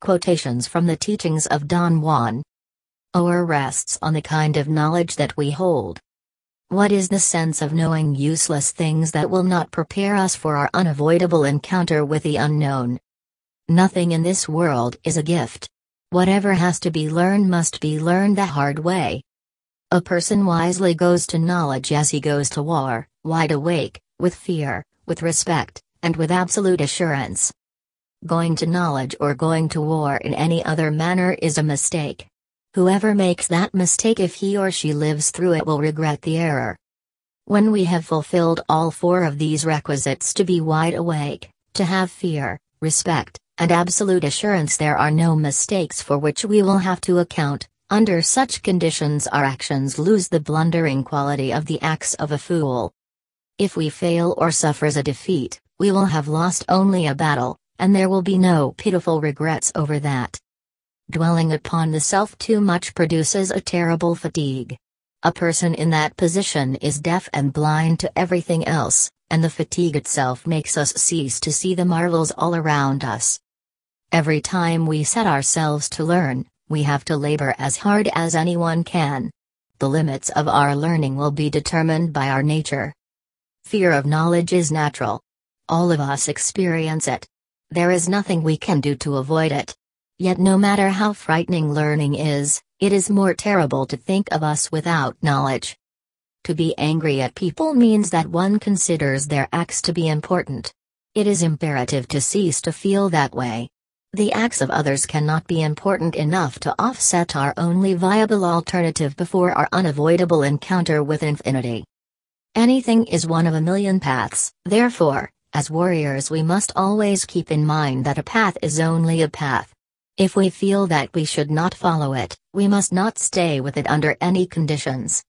quotations from the teachings of Don Juan. Power rests on the kind of knowledge that we hold. What is the sense of knowing useless things that will not prepare us for our unavoidable encounter with the unknown? Nothing in this world is a gift. Whatever has to be learned must be learned the hard way. A person wisely goes to knowledge as he goes to war, wide awake, with fear, with respect, and with absolute assurance. Going to knowledge or going to war in any other manner is a mistake. Whoever makes that mistake, if he or she lives through it, will regret the error. When we have fulfilled all four of these requisites, to be wide awake, to have fear, respect, and absolute assurance, there are no mistakes for which we will have to account. Under such conditions our actions lose the blundering quality of the acts of a fool. If we fail or suffers a defeat, we will have lost only a battle, and there will be no pitiful regrets over that. Dwelling upon the self too much produces a terrible fatigue. A person in that position is deaf and blind to everything else, and the fatigue itself makes us cease to see the marvels all around us. Every time we set ourselves to learn, we have to labor as hard as anyone can. The limits of our learning will be determined by our nature. Fear of knowledge is natural. All of us experience it. There is nothing we can do to avoid it. Yet no matter how frightening learning is, it is more terrible to think of us without knowledge. To be angry at people means that one considers their acts to be important. It is imperative to cease to feel that way. The acts of others cannot be important enough to offset our only viable alternative before our unavoidable encounter with infinity. Anything is one of a million paths, therefore, as warriors we must always keep in mind that a path is only a path. If we feel that we should not follow it, we must not stay with it under any conditions.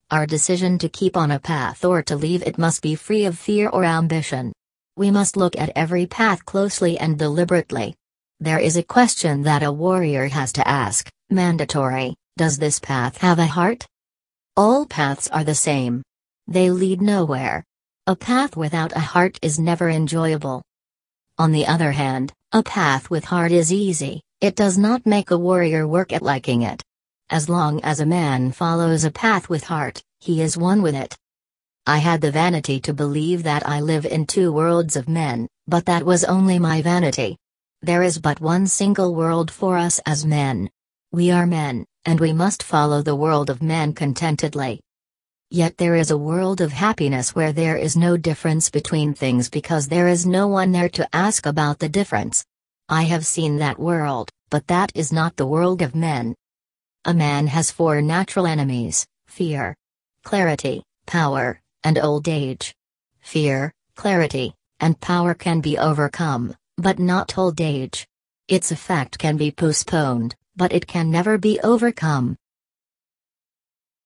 Our decision to keep on a path or to leave it must be free of fear or ambition. We must look at every path closely and deliberately. There is a question that a warrior has to ask, mandatory: does this path have a heart? All paths are the same. They lead nowhere. A path without a heart is never enjoyable. On the other hand, a path with heart is easy. It does not make a warrior work at liking it. As long as a man follows a path with heart, he is one with it. I had the vanity to believe that I live in two worlds of men, but that was only my vanity. There is but one single world for us as men. We are men, and we must follow the world of men contentedly. Yet there is a world of happiness where there is no difference between things because there is no one there to ask about the difference. I have seen that world, but that is not the world of men. A man has four natural enemies: fear, clarity, power, and old age. Fear, clarity, and power can be overcome, but not old age. Its effect can be postponed, but it can never be overcome.